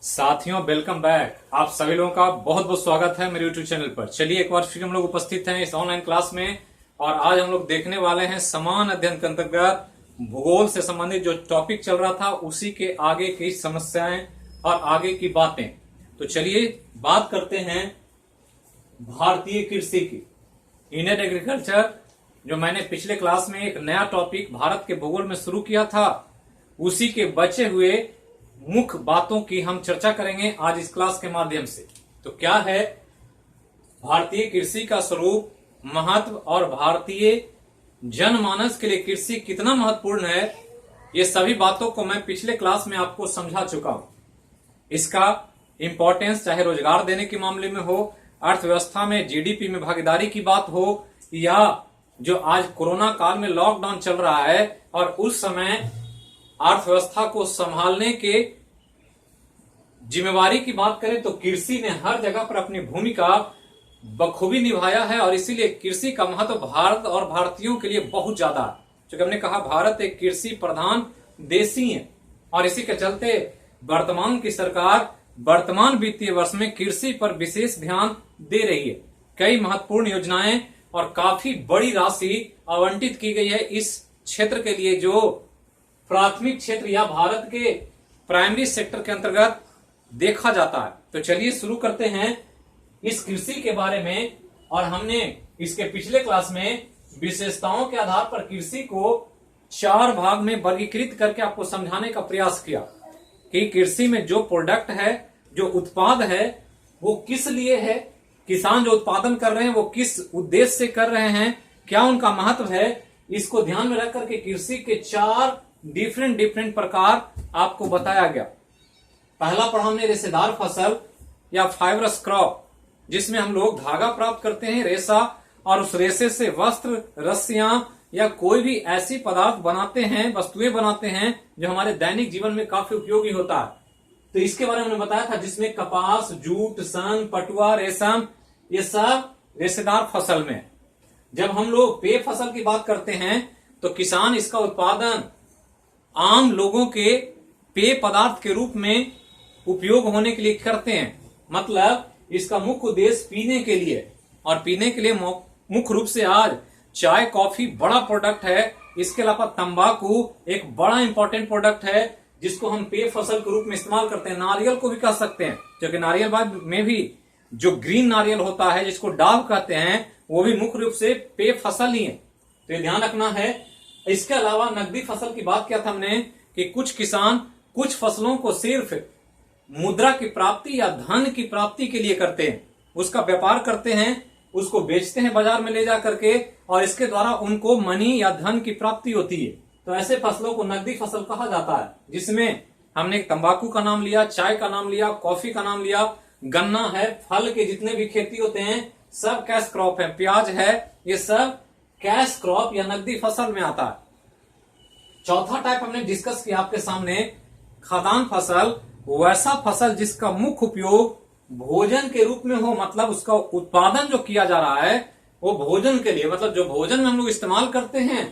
साथियों welcome back. आप सभी लोगों का बहुत बहुत स्वागत है मेरे यूट्यूब चैनल पर। चलिए एक बार फिर हम लोग उपस्थित हैं इस ऑनलाइन क्लास में और आज हम लोग देखने वाले हैं समान अध्ययन के अंतर्गत भूगोल से संबंधित जो टॉपिक चल रहा था उसी के आगे की समस्याएं और आगे की बातें। तो चलिए बात करते हैं भारतीय कृषि की, इंडियन एग्रीकल्चर। जो मैंने पिछले क्लास में एक नया टॉपिक भारत के भूगोल में शुरू किया था उसी के बचे हुए मुख्य बातों की हम चर्चा करेंगे आज इस क्लास के माध्यम से। तो क्या है भारतीय कृषि का स्वरूप, महत्व और भारतीय जनमानस के लिए कृषि कितना महत्वपूर्ण है, ये सभी बातों को मैं पिछले क्लास में आपको समझा चुका हूं। इसका इंपॉर्टेंस चाहे रोजगार देने के मामले में हो, अर्थव्यवस्था में जीडीपी में भागीदारी की बात हो, या जो आज कोरोना काल में लॉकडाउन चल रहा है और उस समय अर्थव्यवस्था को संभालने के जिम्मेवारी की बात करें तो कृषि ने हर जगह पर अपनी भूमिका बखूबी निभाया है और इसीलिए कृषि का महत्व भारत और भारतीयों के लिए बहुत ज्यादा है। क्योंकि हमने कहा भारत एक कृषि प्रधान देश ही है और इसी के चलते वर्तमान की सरकार वर्तमान वित्तीय वर्ष में कृषि पर विशेष ध्यान दे रही है। कई महत्वपूर्ण योजनाएं और काफी बड़ी राशि आवंटित की गई है इस क्षेत्र के लिए, जो प्राथमिक क्षेत्र या भारत के प्राइमरी सेक्टर के अंतर्गत देखा जाता है। तो चलिए शुरू करते हैं इस कृषि के बारे में। और हमने इसके पिछले क्लास में विशेषताओं के आधार पर कृषि को 4 भाग में वर्गीकृत करके आपको समझाने का प्रयास किया कि कृषि में जो प्रोडक्ट है, जो उत्पाद है, वो किस लिए है, किसान जो उत्पादन कर रहे हैं वो किस उद्देश्य से कर रहे हैं, क्या उनका महत्व है। इसको ध्यान में रख करके कृषि के 4 डिफरेंट प्रकार आपको बताया गया। पहला पढ़ा हमने रेशेदार फसल या फाइबरस क्रॉप, जिसमें हम लोग धागा प्राप्त करते हैं, रेशा, और उस रेशे से वस्त्र, रस्सियां या कोई भी ऐसी पदार्थ बनाते हैं, वस्तुएं बनाते हैं जो हमारे दैनिक जीवन में काफी उपयोगी होता है। तो इसके बारे में हमने बताया था, जिसमें कपास, जूट, सन, पटुआ, रेशम, ये सब रेशेदार फसल में। जब हम लोग पेय फसल की बात करते हैं तो किसान इसका उत्पादन आम लोगों के पेय पदार्थ के रूप में उपयोग होने के लिए करते हैं। मतलब इसका मुख्य उद्देश्य पीने के लिए, और पीने के लिए मुख्य रूप से आज चाय, कॉफी बड़ा प्रोडक्ट है। इसके अलावा तंबाकू एक बड़ा इंपॉर्टेंट प्रोडक्ट है जिसको हम पेय फसल के रूप में इस्तेमाल करते हैं। नारियल को भी कह सकते हैं, क्योंकि नारियल में भी जो ग्रीन नारियल होता है जिसको डाव कहते हैं वो भी मुख्य रूप से पेय फसल ही है। तो ये ध्यान रखना है। इसके अलावा नकदी फसल की बात किया था हमने कि कुछ किसान कुछ फसलों को सिर्फ मुद्रा की प्राप्ति या धन की प्राप्ति के लिए करते हैं, उसका व्यापार करते हैं, उसको बेचते हैं बाजार में ले जा करके, और इसके द्वारा उनको मनी या धन की प्राप्ति होती है। तो ऐसे फसलों को नकदी फसल कहा जाता है, जिसमें हमने तंबाकू का नाम लिया, चाय का नाम लिया, कॉफी का नाम लिया, गन्ना है, फल के जितने भी खेती होते हैं सब कैश क्रॉप है, प्याज है, ये सब कैश क्रॉप या नकदी फसल में आता है। चौथा टाइप हमने डिस्कस किया आपके सामने, खाद्यान्न फसल, वैसा फसल जिसका मुख्य उपयोग भोजन के रूप में हो, मतलब उसका उत्पादन जो किया जा रहा है वो भोजन के लिए, मतलब जो भोजन में हम लोग इस्तेमाल करते हैं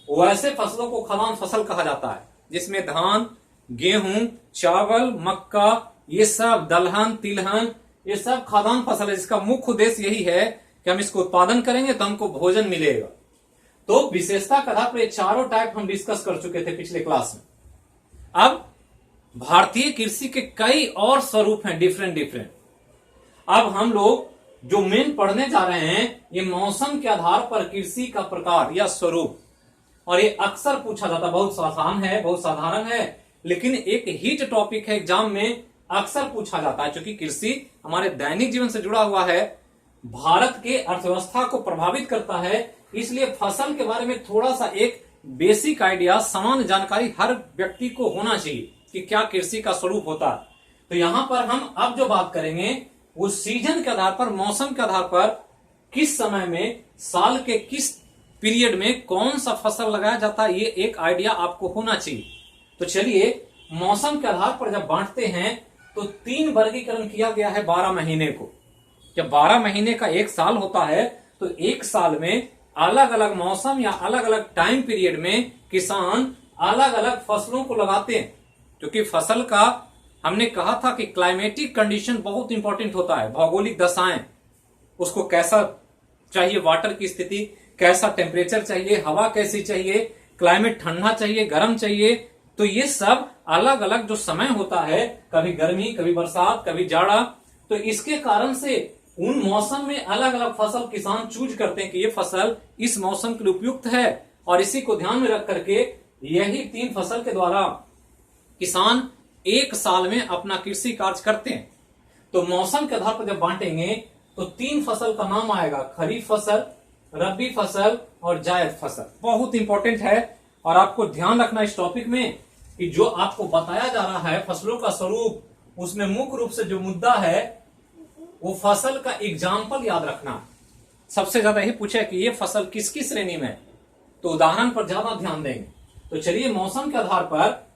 वैसे फसलों को खाद्यान्न फसल कहा जाता है, जिसमें धान, गेहूं, चावल, मक्का, ये सब दलहन, तिलहन, ये सब खाद्यान्न फसल है जिसका मुख्य उद्देश्य यही है कि हम इसको उत्पादन करेंगे तो हमको भोजन मिलेगा। तो विशेषता के आधार पर ये चारों टाइप हम डिस्कस कर चुके थे पिछले क्लास में। अब भारतीय कृषि के कई और स्वरूप हैं डिफरेंट। अब हम लोग जो मेन पढ़ने जा रहे हैं ये मौसम के आधार पर कृषि का प्रकार या स्वरूप, और ये अक्सर पूछा जाता, बहुत आसान है, बहुत साधारण है, लेकिन एक हिट टॉपिक है एग्जाम में, अक्सर पूछा जाता है। क्योंकि कृषि हमारे दैनिक जीवन से जुड़ा हुआ है, भारत के अर्थव्यवस्था को प्रभावित करता है, इसलिए फसल के बारे में थोड़ा सा एक बेसिक आइडिया, सामान्य जानकारी हर व्यक्ति को होना चाहिए कि क्या कृषि का स्वरूप होता है। तो यहां पर हम अब जो बात करेंगे वो सीजन के आधार पर, मौसम के आधार पर, किस समय में, साल के किस पीरियड में कौन सा फसल लगाया जाता है, ये एक आइडिया आपको होना चाहिए। तो चलिए मौसम के आधार पर जब बांटते हैं तो 3 वर्गीकरण किया गया है 12 महीने को। जब 12 महीने का एक साल होता है तो एक साल में अलग अलग मौसम या अलग अलग टाइम पीरियड में किसान अलग अलग फसलों को लगाते हैं, क्योंकि फसल का हमने कहा था कि क्लाइमेटिक कंडीशन बहुत इंपॉर्टेंट होता है, भौगोलिक दशाएं, उसको कैसा चाहिए, वाटर की स्थिति, कैसा टेम्परेचर चाहिए, हवा कैसी चाहिए, क्लाइमेट ठंडा चाहिए, गर्म चाहिए। तो ये सब अलग अलग जो समय होता है, कभी गर्मी, कभी बरसात, कभी जाड़ा, तो इसके कारण से उन मौसम में अलग अलग फसल किसान चूज करते हैं कि ये फसल इस मौसम के लिए उपयुक्त है, और इसी को ध्यान में रख करके यही 3 फसल के द्वारा किसान एक साल में अपना कृषि कार्य करते हैं। तो मौसम के आधार पर जब बांटेंगे तो 3 फसल का नाम आएगा, खरीफ फसल, रबी फसल और जायद फसल। बहुत इंपॉर्टेंट है, और आपको ध्यान रखना इस टॉपिक में कि जो आपको बताया जा रहा है फसलों का स्वरूप, उसमें मुख्य रूप से जो मुद्दा है वो फसल का एग्जाम्पल याद रखना। सबसे ज्यादा यही पूछा कि ये फसल किसकी श्रेणी में, तो उदाहरण पर ज्यादा ध्यान देंगे। तो चलिए, मौसम के आधार पर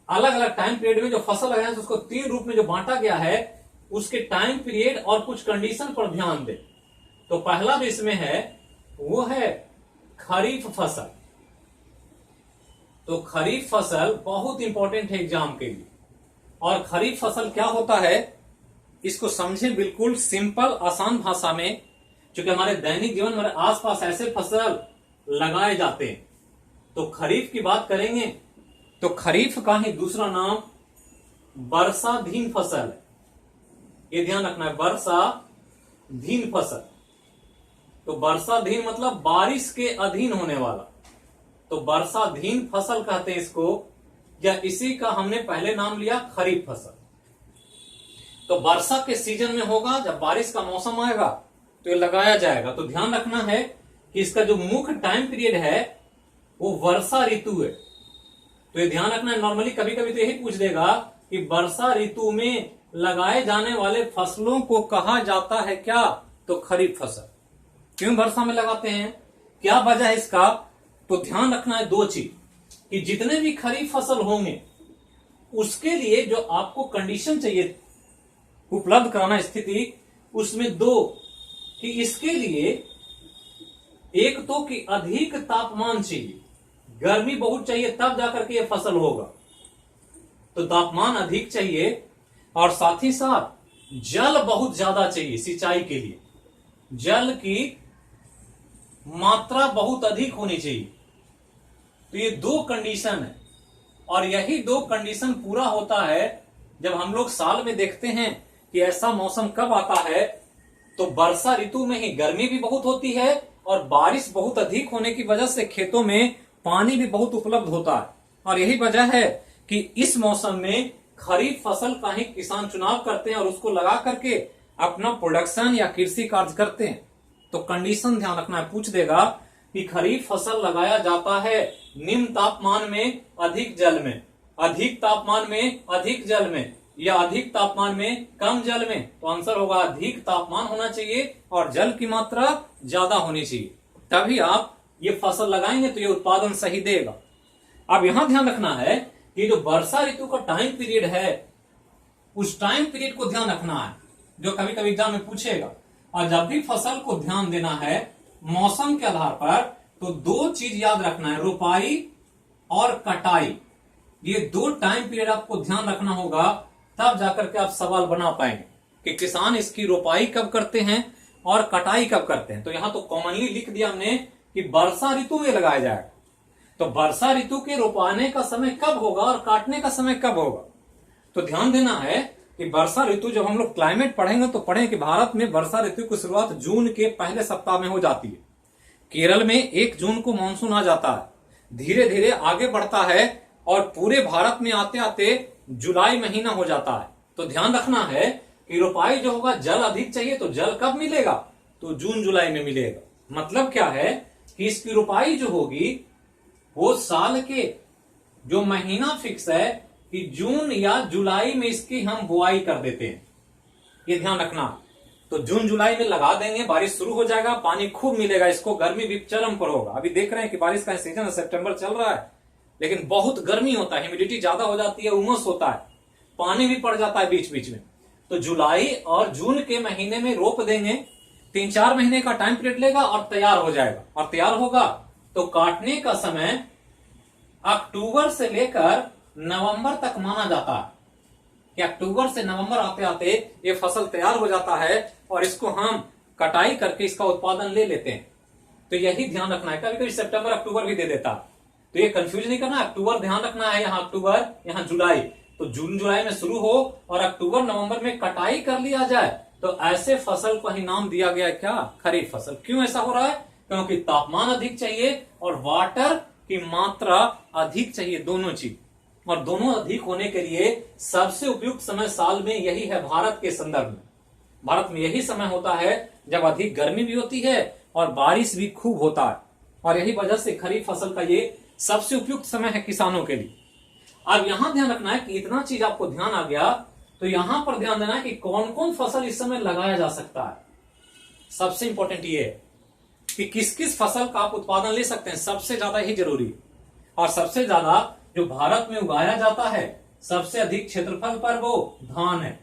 अलग अलग टाइम पीरियड में जो फसल लगाए उसको 3 रूप में जो बांटा गया है, उसके टाइम पीरियड और कुछ कंडीशन पर ध्यान दें। तो पहला जो इसमें है वो है खरीफ फसल। तो खरीफ फसल बहुत इंपॉर्टेंट है एग्जाम के लिए। और खरीफ फसल क्या होता है इसको समझें बिल्कुल सिंपल आसान भाषा में, क्योंकि हमारे दैनिक जीवन में आसपास ऐसे फसल लगाए जाते हैं। तो खरीफ की बात करेंगे तो खरीफ का ही दूसरा नाम वर्षाधीन फसल है। ये ध्यान रखना है, वर्षाधीन फसल। तो वर्षाधीन मतलब बारिश के अधीन होने वाला, तो वर्षाधीन फसल कहते हैं इसको, या इसी का हमने पहले नाम लिया खरीफ फसल। तो वर्षा के सीजन में होगा, जब बारिश का मौसम आएगा तो ये लगाया जाएगा। तो ध्यान रखना है कि इसका जो मुख्य टाइम पीरियड है वो वर्षा ऋतु है। तो ये ध्यान रखना है, नॉर्मली कभी कभी तो यही पूछ देगा कि वर्षा ऋतु में लगाए जाने वाले फसलों को कहा जाता है क्या, तो खरीफ फसल। क्यों वर्षा में लगाते हैं, क्या वजह है इसका, तो ध्यान रखना है 2 चीज कि जितने भी खरीफ फसल होंगे उसके लिए जो आपको कंडीशन चाहिए उपलब्ध कराना स्थिति, उसमें 2 कि इसके लिए एक तो कि अधिक तापमान चाहिए, गर्मी बहुत चाहिए तब जाकर के ये फसल होगा, तो तापमान अधिक चाहिए, और साथ ही साथ जल बहुत ज्यादा चाहिए सिंचाई के लिए, जल की मात्रा बहुत अधिक होनी चाहिए। तो ये 2 कंडीशन है, और यही 2 कंडीशन पूरा होता है जब हम लोग साल में देखते हैं कि ऐसा मौसम कब आता है, तो वर्षा ऋतु में ही गर्मी भी बहुत होती है और बारिश बहुत अधिक होने की वजह से खेतों में पानी भी बहुत उपलब्ध होता है। और यही वजह है कि इस मौसम में खरीफ फसल का ही किसान चुनाव करते हैं और उसको लगा करके अपना प्रोडक्शन या कृषि कार्य करते हैं। तो कंडीशन ध्यान रखना है, पूछ देगा कि खरीफ फसल लगाया जाता है निम्न तापमान में अधिक जल में, अधिक तापमान में अधिक जल में, या अधिक तापमान में कम जल में। तो आंसर होगा अधिक तापमान होना चाहिए और जल की मात्रा ज्यादा होनी चाहिए, तभी आप ये फसल लगाएंगे तो ये उत्पादन सही देगा। अब यहां ध्यान रखना है कि जो वर्षा ऋतु का टाइम पीरियड है उस टाइम पीरियड को ध्यान रखना है, जो कभी कभी एग्जाम में पूछेगा। और जब भी फसल को ध्यान देना है मौसम के आधार पर, तो 2 चीज याद रखना है, रोपाई और कटाई। ये 2 टाइम पीरियड आपको ध्यान रखना होगा, तब जाकर के आप सवाल बना पाएंगे कि किसान इसकी रोपाई कब करते हैं और कटाई कब करते हैं। तो यहां तो कॉमनली लिख दिया हमने कि वर्षा ऋतु में लगाया जाएगा। तो वर्षा ऋतु के रोपाने का समय कब होगा और काटने का समय कब होगा, तो ध्यान देना है कि वर्षा ऋतु जब हम लोग क्लाइमेट पढ़ेंगे तो पढ़ें कि भारत में वर्षा ऋतु की शुरुआत जून के पहले सप्ताह में हो जाती है। केरल में 1 जून को मानसून आ जाता है, धीरे धीरे आगे बढ़ता है और पूरे भारत में आते आते जुलाई महीना हो जाता है। तो ध्यान रखना है कि रोपाई जो होगा, जल अधिक चाहिए तो जल कब मिलेगा, तो जून जुलाई में मिलेगा। मतलब क्या है कि इसकी रोपाई जो होगी वो साल के जो महीना फिक्स है कि जून या जुलाई में इसकी हम बुआई कर देते हैं, ये ध्यान रखना। तो जून जुलाई में लगा देंगे, बारिश शुरू हो जाएगा, पानी खूब मिलेगा इसको, गर्मी भी चरम पर होगा। अभी देख रहे हैं कि बारिश का सीजन है, सितंबर चल रहा है, लेकिन बहुत गर्मी होता है, ह्यूमिडिटी ज्यादा हो जाती है, उमस होता है, पानी भी पड़ जाता है बीच बीच में। तो जुलाई और जून के महीने में रोप देंगे, 3-4 महीने का टाइम पीरियड लेगा और तैयार हो जाएगा। और तैयार होगा तो काटने का समय अक्टूबर से लेकर नवंबर तक माना जाता है, कि अक्टूबर से नवंबर आते आते ये फसल तैयार हो जाता है और इसको हम कटाई करके इसका उत्पादन ले लेते हैं। तो यही ध्यान रखना है। कभी कभी सितंबर अक्टूबर भी दे देता, तो ये कंफ्यूज नहीं करना। अक्टूबर ध्यान रखना है, यहाँ अक्टूबर यहाँ जुलाई, तो जून जुलाई में शुरू हो और अक्टूबर नवंबर में कटाई कर लिया जाए। तो ऐसे फसल को ही नाम दिया गया क्या, खरीफ फसल। क्यों ऐसा हो रहा है, क्योंकि तापमान अधिक चाहिए और वाटर की मात्रा अधिक चाहिए, दोनों चीज। और दोनों अधिक होने के लिए सबसे उपयुक्त समय साल में यही है। भारत के संदर्भ में भारत में यही समय होता है जब अधिक गर्मी भी होती है और बारिश भी खूब होता है, और यही वजह से खरीफ फसल का ये सबसे उपयुक्त समय है किसानों के लिए। अब यहां ध्यान रखना है कि इतना चीज आपको ध्यान आ गया, तो यहां पर ध्यान देना है कि कौन कौन फसल इस समय लगाया जा सकता है। सबसे इंपॉर्टेंट ये है कि किस किस फसल का आप उत्पादन ले सकते हैं, सबसे ज्यादा ही जरूरी। और सबसे ज्यादा जो भारत में उगाया जाता है सबसे अधिक क्षेत्रफल पर, वो धान है।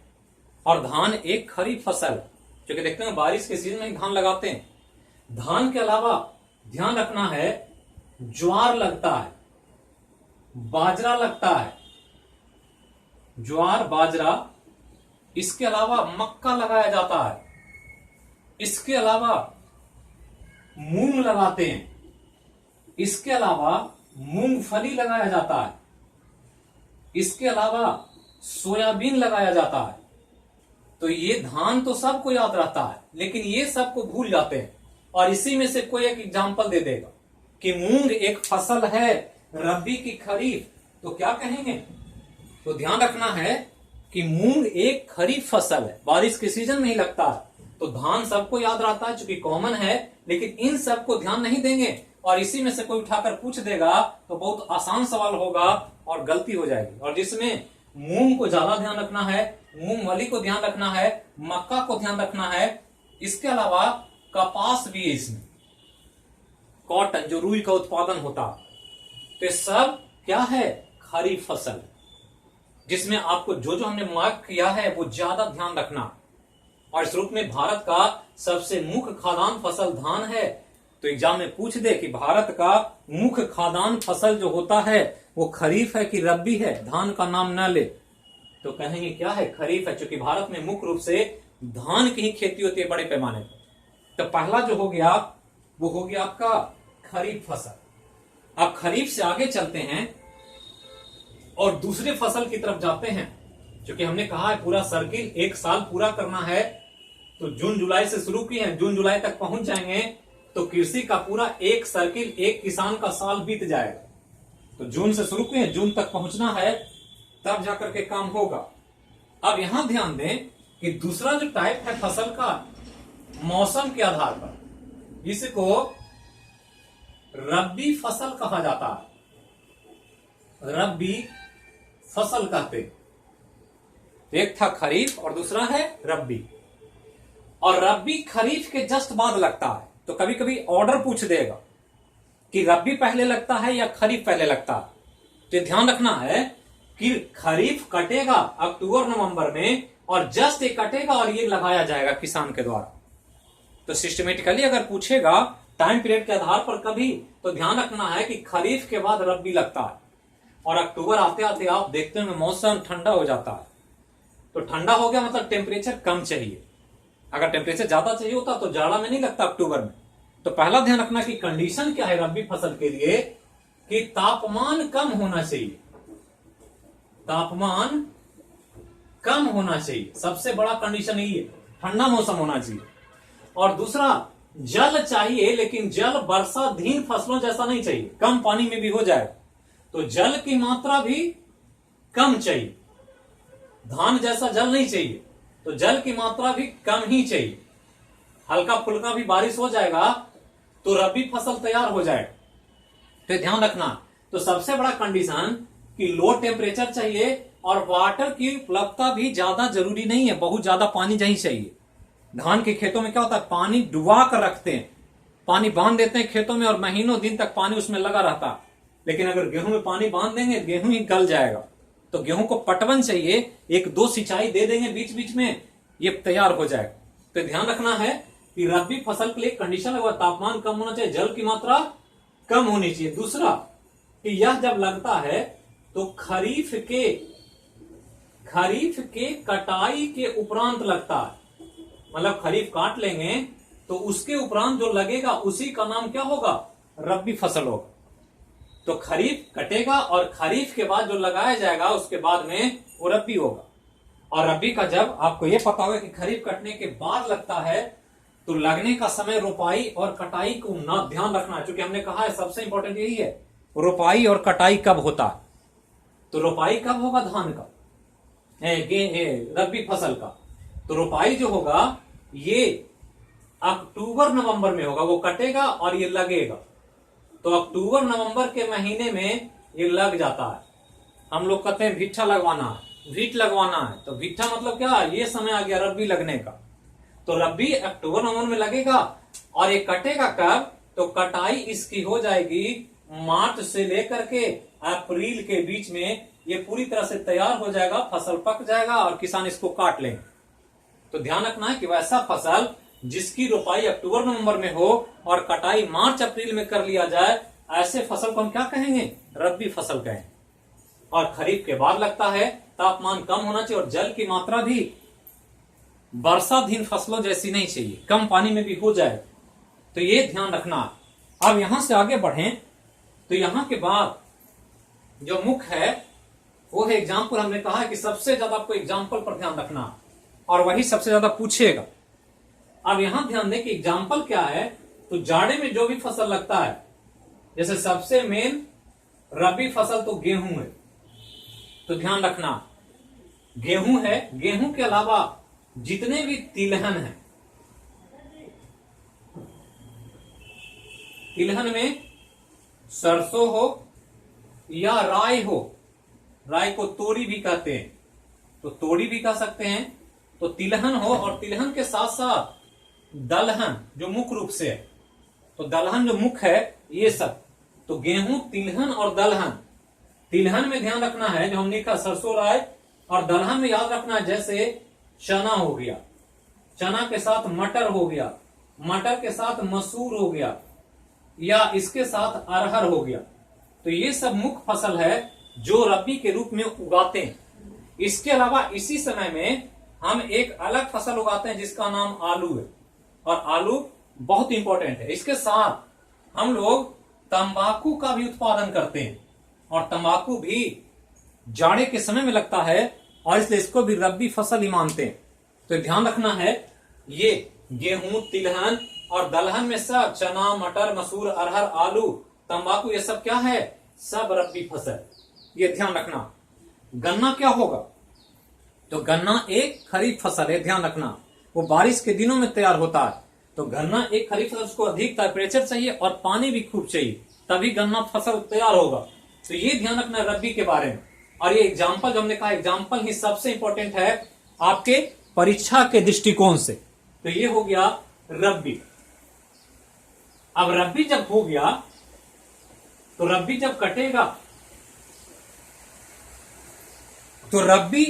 और धान एक खरीफ फसल, जो कि देखते हैं बारिश के सीजन में धान लगाते हैं। धान के अलावा ध्यान रखना है ज्वार लगता है, बाजरा लगता है, ज्वार बाजरा। इसके अलावा मक्का लगाया जाता है, इसके अलावा मूंग लगाते हैं, इसके अलावा मूंगफली लगाया जाता है, इसके अलावा सोयाबीन लगाया जाता है। तो ये धान तो सबको याद रहता है, लेकिन ये सबको भूल जाते हैं। और इसी में से कोई एक एग्जांपल दे देगा कि मूंग एक फसल है रबी की खरीफ, तो क्या कहेंगे। तो ध्यान रखना है कि मूंग एक खरीफ फसल है, बारिश के सीजन में ही लगता है। तो धान सबको याद रहता है चूंकि कॉमन है, लेकिन इन सबको ध्यान नहीं देंगे और इसी में से कोई उठाकर पूछ देगा तो बहुत आसान सवाल होगा और गलती हो जाएगी। और जिसमें मूंग को ज्यादा ध्यान रखना है, मूंगफली को ध्यान रखना है, मक्का को ध्यान रखना है, इसके अलावा कपास भी है इसमें, कॉटन जो रुई का उत्पादन होता। तो ये सब क्या है, खरीफ फसल, जिसमें आपको जो जो हमने मार्क किया है वो ज्यादा ध्यान रखना। और इस रूप में भारत का सबसे मुख्य खाद्यान्न फसल धान है। तो एग्जाम में पूछ दे कि भारत का मुख्य खाद्यान्न फसल जो होता है वो खरीफ है कि रबी है, धान का नाम न ले तो कहेंगे क्या है, खरीफ है, क्योंकि भारत में मुख्य रूप से धान की ही खेती होती है बड़े पैमाने पर। तो पहला जो हो गया वो हो गया आपका खरीफ फसल। अब खरीफ से आगे चलते हैं और दूसरे फसल की तरफ जाते हैं। क्योंकि हमने कहा है पूरा सर्किल एक साल पूरा करना है, तो जून जुलाई से शुरू की है, जून जुलाई तक पहुंच जाएंगे तो कृषि का पूरा एक सर्किल, एक किसान का साल बीत जाएगा। तो जून से शुरू किए, जून तक पहुंचना है, तब जाकर के काम होगा। अब यहां ध्यान दें कि दूसरा जो टाइप है फसल का, मौसम के आधार पर, इसको रबी फसल कहा जाता है, रबी फसल कहते हैं। एक था खरीफ और दूसरा है रबी। और रबी खरीफ के जस्ट बाद लगता है, तो कभी कभी ऑर्डर पूछ देगा कि रबी पहले लगता है या खरीफ पहले लगता है। तो ध्यान रखना है कि खरीफ कटेगा अक्टूबर नवंबर में और जस्ट ये कटेगा और ये लगाया जाएगा किसान के द्वारा। तो सिस्टमेटिकली अगर पूछेगा टाइम पीरियड के आधार पर कभी, तो ध्यान रखना है कि खरीफ के बाद रबी लगता है। और अक्टूबर आते आते आप देखते हैं मौसम ठंडा हो जाता है। तो ठंडा हो गया मतलब टेम्परेचर कम चाहिए। अगर टेम्परेचर ज्यादा चाहिए होता तो जाड़ा में नहीं लगता अक्टूबर में। तो पहला ध्यान रखना कि कंडीशन क्या है रबी फसल के लिए, कि तापमान कम होना चाहिए, तापमान कम होना चाहिए, सबसे बड़ा कंडीशन यही है, ठंडा मौसम होना चाहिए। और दूसरा जल चाहिए, लेकिन जल वर्षाधीन फसलों जैसा नहीं चाहिए, कम पानी में भी हो जाए। तो जल की मात्रा भी कम चाहिए, धान जैसा जल नहीं चाहिए, तो जल की मात्रा भी कम ही चाहिए। हल्का फुल्का भी बारिश हो जाएगा तो रबी फसल तैयार हो जाएगा। तो ध्यान रखना, तो सबसे बड़ा कंडीशन कि लो टेम्परेचर चाहिए और वाटर की उपलब्धता भी ज्यादा जरूरी नहीं है, बहुत ज्यादा पानी नहीं चाहिए। धान के खेतों में क्या होता है, पानी डुबा कर रखते हैं, पानी बांध देते हैं खेतों में और महीनों दिन तक पानी उसमें लगा रहता है। लेकिन अगर गेहूं में पानी बांध देंगे गेहूं ही गल जाएगा। तो गेहूं को पटवन चाहिए, एक दो सिंचाई दे देंगे बीच बीच में, ये तैयार हो जाएगा। तो ध्यान रखना है कि रबी फसल के लिए कंडीशन है, तापमान कम होना चाहिए, जल की मात्रा कम होनी चाहिए। दूसरा कि यह जब लगता है तो खरीफ खरीफ के कटाई के उपरांत लगता है। मतलब खरीफ काट लेंगे तो उसके उपरांत जो लगेगा उसी का नाम क्या होगा? रबी फसल होगा। तो खरीफ कटेगा और खरीफ के बाद जो लगाया जाएगा उसके बाद में वो रबी होगा। और रबी का जब आपको ये पता होगा कि खरीफ कटने के बाद लगता है तो लगने का समय रोपाई और कटाई को ना ध्यान रखना है, क्योंकि हमने कहा है सबसे इंपॉर्टेंट यही है रोपाई और कटाई कब होता है। तो रोपाई कब होगा? धान का, रबी फसल का। तो रोपाई जो होगा ये अक्टूबर नवंबर में होगा, वो कटेगा और ये लगेगा। तो अक्टूबर नवंबर के महीने में ये लग जाता है। हम लोग कहते हैं भिट्ठा लगवाना है, भीट लगवाना है। तो भिट्ठा मतलब क्या? ये समय आ गया रबी लगने का। तो रबी अक्टूबर नवंबर में लगेगा और ये कटेगा कब? तो कटाई इसकी हो जाएगी मार्च से लेकर के अप्रैल के बीच में। ये पूरी तरह से तैयार हो जाएगा, फसल पक जाएगा और किसान इसको काट लेंगे। तो ध्यान रखना है कि वैसा फसल जिसकी रोपाई अक्टूबर नवंबर में हो और कटाई मार्च अप्रैल में कर लिया जाए, ऐसे फसल को हम क्या कहेंगे? रबी फसल कहेंगे। और खरीफ के बाद लगता है, तापमान कम होना चाहिए और जल की मात्रा भी वर्षाधीन फसलों जैसी नहीं चाहिए, कम पानी में भी हो जाए। तो ये ध्यान रखना। अब यहां से आगे बढ़ें तो यहां के बाद जो मुख्य है वो है एग्जाम्पल। हमने कहा है कि सबसे ज्यादा आपको एग्जाम्पल पर ध्यान रखना और वही सबसे ज्यादा पूछेगा। अब यहां ध्यान दें कि एग्जाम्पल क्या है। तो जाड़े में जो भी फसल लगता है, जैसे सबसे मेन रबी फसल तो गेहूं है। तो ध्यान रखना गेहूं है, गेहूं के अलावा जितने भी तिलहन है, तिलहन में सरसों हो या राई हो, राई को तोरी भी कहते हैं, तो तोरी भी कह सकते हैं। तो तिलहन हो और तिलहन के साथ साथ दलहन जो मुख्य रूप से है, तो दलहन जो मुख्य है ये सब। तो गेहूं, तिलहन और दलहन। तिलहन में ध्यान रखना है जो हमने कहा सरसों, राई, और दलहन में याद रखना है जैसे चना हो गया, चना के साथ मटर हो गया, मटर के साथ मसूर हो गया, या इसके साथ अरहर हो गया। तो ये सब मुख्य फसल है जो रबी के रूप में उगाते हैं। इसके अलावा इसी समय में हम एक अलग फसल उगाते हैं जिसका नाम आलू है, और आलू बहुत इंपॉर्टेंट है। इसके साथ हम लोग तंबाकू का भी उत्पादन करते हैं, और तंबाकू भी जाड़े के समय में लगता है और इसलिए इसको भी रबी फसल ही मानते हैं। तो ध्यान रखना है ये गेहूं, तिलहन और दलहन में सब चना, मटर, मसूर, अरहर, आलू, तंबाकू, ये सब क्या है? सब रबी फसल। ये ध्यान रखना। गन्ना क्या होगा? तो गन्ना एक खरीफ फसल है, ध्यान रखना। वो बारिश के दिनों में तैयार होता है। तो गन्ना एक खरीफ फसल, उसको अधिक टेम्परेचर चाहिए और पानी भी खूब चाहिए, तभी गन्ना फसल तैयार होगा। तो ये ध्यान रखना रबी के बारे में। और ये एग्जाम्पल जो हमने कहा, एग्जाम्पल ही सबसे इंपॉर्टेंट है आपके परीक्षा के दृष्टिकोण से। तो ये हो गया रबी। अब रबी जब हो गया तो रबी जब कटेगा तो रबी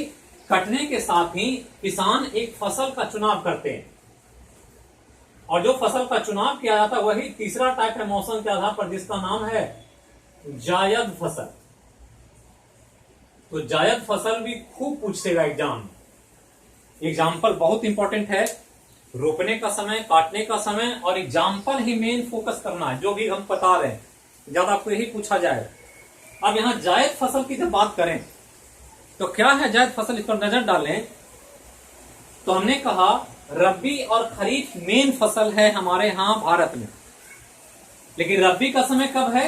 कटने के साथ ही किसान एक फसल का चुनाव करते हैं, और जो फसल का चुनाव किया जाता है वही तीसरा टाइप है मौसम के आधार पर, जिसका नाम है जायद फसल। तो जायद फसल भी खूब पूछेगा एग्जाम में। एग्जाम्पल बहुत इंपॉर्टेंट है, रोपने का समय, काटने का समय, और एग्जाम्पल ही मेन फोकस करना है। जो भी हम बता रहे हैं ज्यादा आपको यही पूछा जाएगा। अब यहां जायद फसल की जब बात करें तो क्या है जायद फसल, इस पर नजर डालें तो हमने कहा रबी और खरीफ मेन फसल है हमारे यहां भारत में। लेकिन रबी का समय कब है?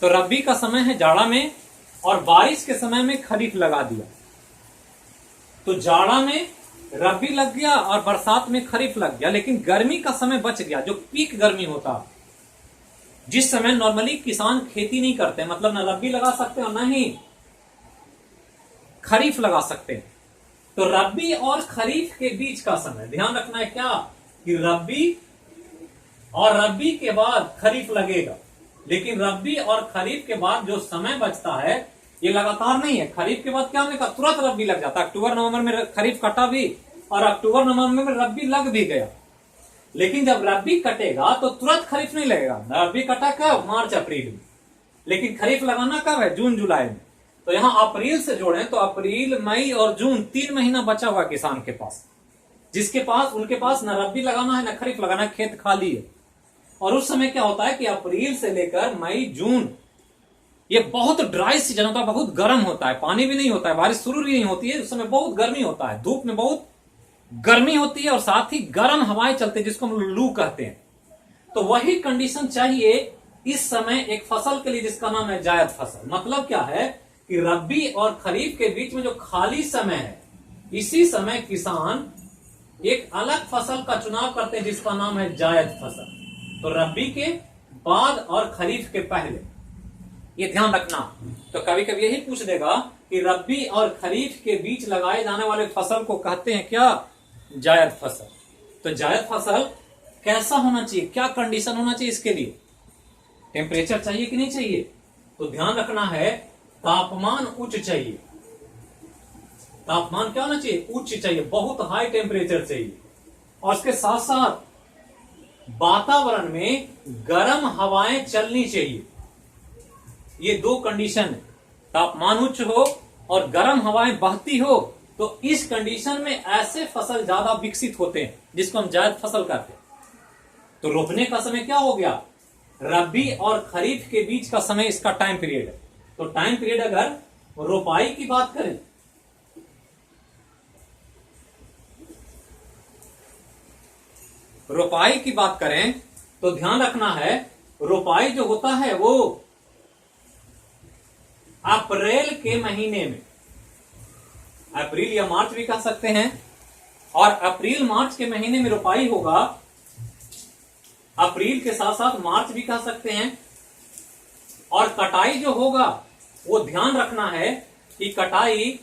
तो रबी का समय है जाड़ा में, और बारिश के समय में खरीफ लगा दिया। तो जाड़ा में रबी लग गया और बरसात में खरीफ लग गया, लेकिन गर्मी का समय बच गया, जो पीक गर्मी होता, जिस समय नॉर्मली किसान खेती नहीं करते, मतलब न रबी लगा सकते और न ही खरीफ लगा सकते हैं। तो रबी और खरीफ के बीच का समय ध्यान रखना है क्या, कि रबी और रबी के बाद खरीफ लगेगा। लेकिन रबी और खरीफ के बाद जो समय बचता है ये लगातार नहीं है। खरीफ के बाद क्या होने का, तुरंत रबी लग जाता है। अक्टूबर नवंबर में खरीफ कटा भी और अक्टूबर नवंबर में रबी लग भी गया। लेकिन जब रबी कटेगा तो तुरंत खरीफ नहीं लगेगा। रबी कटा कब? मार्च अप्रैल में। लेकिन खरीफ लगाना कब है? जून जुलाई में। तो यहां अप्रैल से जोड़ें तो अप्रैल, मई और जून 3 महीना बचा हुआ किसान के पास, जिसके पास उनके पास न रबी लगाना है न खरीफ लगाना है, खेत खाली है। और उस समय क्या होता है कि अप्रैल से लेकर मई जून ये बहुत ड्राई सीजन होता है, बहुत गर्म होता है, पानी भी नहीं होता है, बारिश शुरू भी नहीं होती है, उस समय बहुत गर्मी होता है, धूप में बहुत गर्मी होती है और साथ ही गर्म हवाएं चलती है जिसको हम लू कहते हैं। तो वही कंडीशन चाहिए इस समय एक फसल के लिए जिसका नाम है जायद फसल। मतलब क्या है कि रबी और खरीफ के बीच में जो खाली समय है, इसी समय किसान एक अलग फसल का चुनाव करते हैं जिसका नाम है जायद फसल। तो रबी के बाद और खरीफ के पहले, ये ध्यान रखना। तो कभी कभी यही पूछ देगा कि रबी और खरीफ के बीच लगाए जाने वाले फसल को कहते हैं क्या? जायद फसल। तो जायद फसल कैसा होना चाहिए, क्या कंडीशन होना चाहिए इसके लिए? टेम्परेचर चाहिए कि नहीं चाहिए? तो ध्यान रखना है, तापमान उच्च चाहिए। तापमान क्या होना चाहिए? उच्च चाहिए, बहुत हाई टेम्परेचर चाहिए। और उसके साथ साथ वातावरण में गर्म हवाएं चलनी चाहिए। ये दो कंडीशन है, तापमान उच्च हो और गर्म हवाएं बहती हो, तो इस कंडीशन में ऐसे फसल ज्यादा विकसित होते हैं जिसको हम जायद फसल कहते हैं। तो रोपने का समय क्या हो गया? रबी और खरीफ के बीच का समय इसका टाइम पीरियड है। तो टाइम पीरियड अगर रोपाई की बात करें, रोपाई की बात करें तो ध्यान रखना है, रोपाई जो होता है वो अप्रैल के महीने में, अप्रैल या मार्च भी कह सकते हैं, और अप्रैल मार्च के महीने में रोपाई होगा। अप्रैल के साथ साथ मार्च भी कह सकते हैं। और कटाई जो होगा वो ध्यान रखना है कि कटाई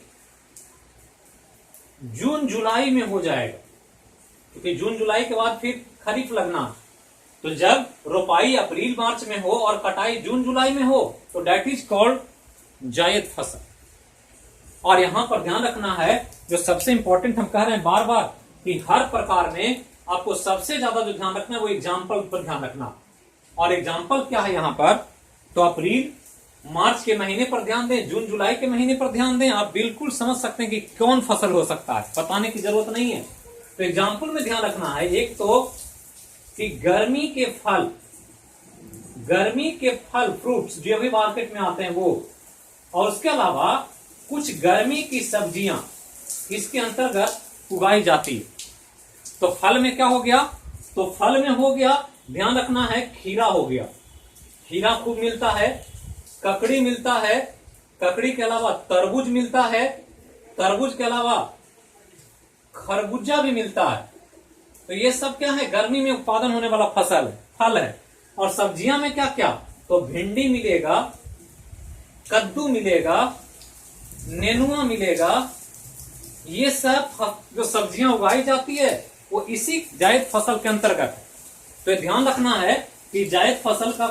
जून जुलाई में हो जाएगा, क्योंकि जून जुलाई के बाद फिर खरीफ लगना। तो जब रोपाई अप्रैल मार्च में हो और कटाई जून जुलाई में हो तो डेट इज कॉल्ड जायद फसल। और यहां पर ध्यान रखना है, जो सबसे इंपॉर्टेंट हम कह रहे हैं बार बार, कि हर प्रकार में आपको सबसे ज्यादा जो ध्यान रखना है वो एग्जाम्पल पर ध्यान रखना। और एग्जाम्पल क्या है यहां पर? तो अप्रैल मार्च के महीने पर ध्यान दें, जून जुलाई के महीने पर ध्यान दें। आप बिल्कुल समझ सकते हैं कि कौन फसल हो सकता है, बताने की जरूरत नहीं है। तो एग्जाम्पल में ध्यान रखना है, एक तो कि गर्मी के फल फ्रूट्स जो अभी मार्केट में आते हैं वो, और उसके अलावा कुछ गर्मी की सब्जियां इसके अंतर्गत उगाई जाती है। तो फल में क्या हो गया? तो फल में हो गया, ध्यान रखना है, खीरा हो गया, खीरा खूब मिलता है, ककड़ी मिलता है, ककड़ी के अलावा तरबूज मिलता है, तरबूज के अलावा खरबूजा भी मिलता है। तो ये सब क्या है? गर्मी में उत्पादन होने वाला फसल है, फल है। और सब्जियां में क्या क्या? तो भिंडी मिलेगा, कद्दू मिलेगा, नेनुआ मिलेगा। ये सब जो सब्जियां उगाई जाती है वो इसी जायद फसल के अंतर्गत है। तो ध्यान रखना है कि जायद फसल का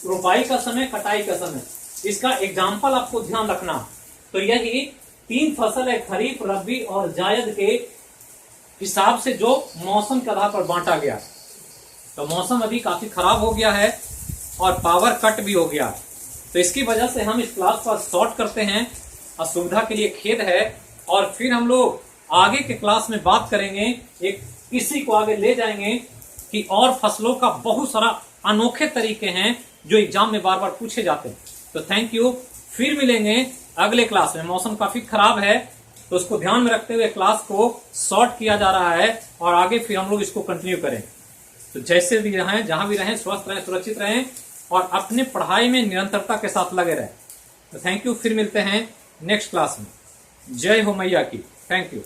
रोपाई का समय, कटाई का समय, इसका एग्जाम्पल आपको ध्यान रखना। तो यही 3 फसल है, खरीफ, रबी और जायद के हिसाब से जो मौसम के आधार पर बांटा गया। तो मौसम अभी काफी खराब हो गया है और पावर कट भी हो गया। तो इसकी वजह से हम इस क्लास को शॉर्ट करते हैं, असुविधा के लिए खेद है। और फिर हम लोग आगे के क्लास में बात करेंगे, एक इसी को आगे ले जाएंगे कि और फसलों का बहुत सारा अनोखे तरीके हैं जो एग्जाम में बार बार पूछे जाते हैं। तो थैंक यू, फिर मिलेंगे अगले क्लास में। मौसम काफी खराब है तो उसको ध्यान में रखते हुए क्लास को शॉर्ट किया जा रहा है और आगे फिर हम लोग इसको कंटिन्यू करें। तो जैसे भी रहें, जहां भी रहें, स्वस्थ रहें, सुरक्षित रहें और अपने पढ़ाई में निरंतरता के साथ लगे रहें। तो थैंक यू, फिर मिलते हैं नेक्स्ट क्लास में। जय हो मैया की। Thank you.